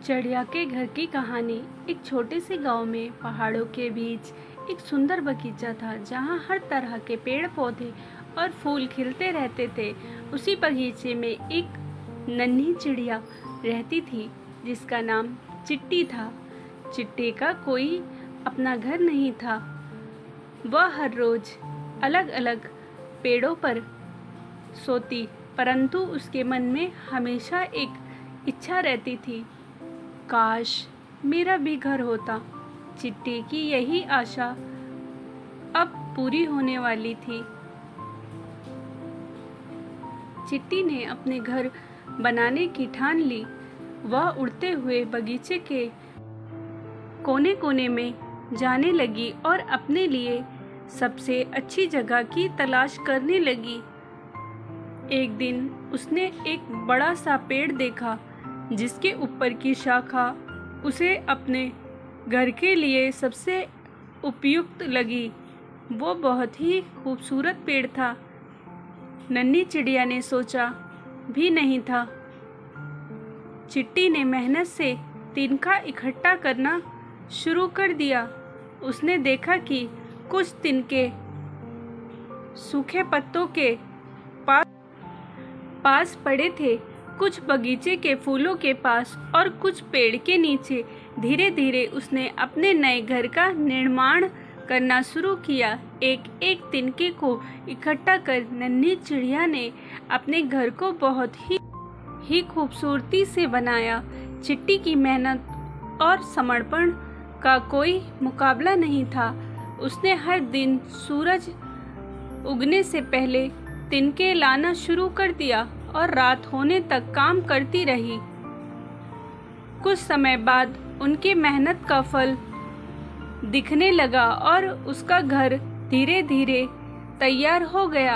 चिड़िया के घर की कहानी। एक छोटे से गांव में पहाड़ों के बीच एक सुंदर बगीचा था जहां हर तरह के पेड़ पौधे और फूल खिलते रहते थे। उसी बगीचे में एक नन्ही चिड़िया रहती थी जिसका नाम चिट्टी था। चिट्टी का कोई अपना घर नहीं था। वह हर रोज अलग अलग पेड़ों पर सोती, परंतु उसके मन में हमेशा एक इच्छा रहती थी, काश मेरा भी घर होता। चिट्टी की यही आशा अब पूरी होने वाली थी। चिट्टी ने अपने घर बनाने की ठान ली। वह उड़ते हुए बगीचे के कोने कोने में जाने लगी और अपने लिए सबसे अच्छी जगह की तलाश करने लगी। एक दिन उसने एक बड़ा सा पेड़ देखा जिसके ऊपर की शाखा उसे अपने घर के लिए सबसे उपयुक्त लगी। वो बहुत ही खूबसूरत पेड़ था। नन्ही चिड़िया ने सोचा भी नहीं था। चिट्टी ने मेहनत से तिनका इकट्ठा करना शुरू कर दिया। उसने देखा कि कुछ तिनके सूखे पत्तों के पास पड़े थे, कुछ बगीचे के फूलों के पास और कुछ पेड़ के नीचे। धीरे धीरे उसने अपने नए घर का निर्माण करना शुरू किया। एक एक तिनके को इकट्ठा कर नन्ही चिड़िया ने अपने घर को बहुत ही खूबसूरती से बनाया। चिट्टी की मेहनत और समर्पण का कोई मुकाबला नहीं था। उसने हर दिन सूरज उगने से पहले तिनके लाना शुरू कर दिया और रात होने तक काम करती रही। कुछ समय बाद उनके मेहनत का फल दिखने लगा और उसका घर धीरे धीरे तैयार हो गया।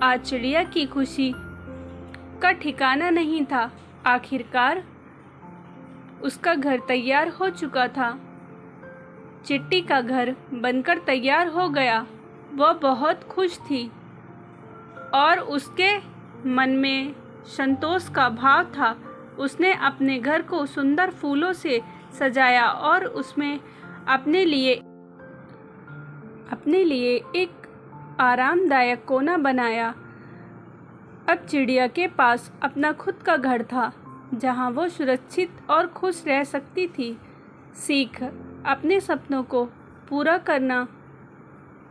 आज चिड़िया की खुशी का ठिकाना नहीं था। आखिरकार उसका घर तैयार हो चुका था। चिट्टी का घर बनकर तैयार हो गया। वह बहुत खुश थी और उसके मन में संतोष का भाव था। उसने अपने घर को सुंदर फूलों से सजाया और उसमें अपने लिए एक आरामदायक कोना बनाया। अब चिड़िया के पास अपना खुद का घर था जहां वो सुरक्षित और खुश रह सकती थी। सीख अपने सपनों को पूरा करना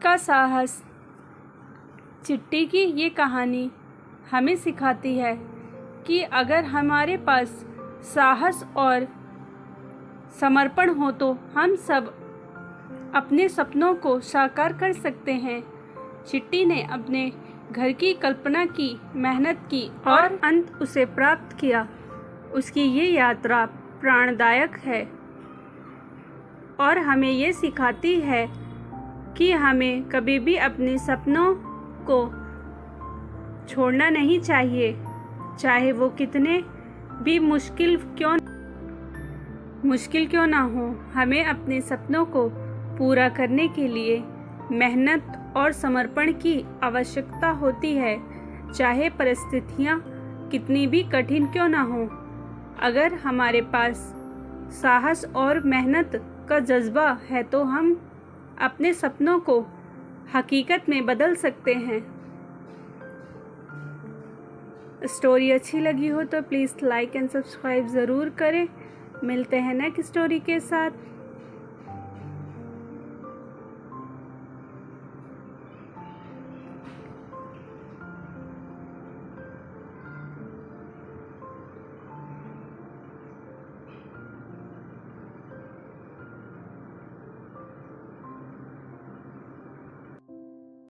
का साहस। चिट्टी की ये कहानी हमें सिखाती है कि अगर हमारे पास साहस और समर्पण हो तो हम सब अपने सपनों को साकार कर सकते हैं। चिट्टी ने अपने घर की कल्पना की, मेहनत की और अंत उसे प्राप्त किया। उसकी ये यात्रा प्रेरणादायक है और हमें ये सिखाती है कि हमें कभी भी अपने सपनों को छोड़ना नहीं चाहिए, चाहे वो कितने भी मुश्किल क्यों ना हो। हमें अपने सपनों को पूरा करने के लिए मेहनत और समर्पण की आवश्यकता होती है, चाहे परिस्थितियाँ कितनी भी कठिन क्यों ना हो। अगर हमारे पास साहस और मेहनत का जज्बा है तो हम अपने सपनों को हकीकत में बदल सकते हैं। स्टोरी अच्छी लगी हो तो प्लीज़ लाइक एंड सब्सक्राइब ज़रूर करें। मिलते हैं नेक्स्ट स्टोरी के साथ।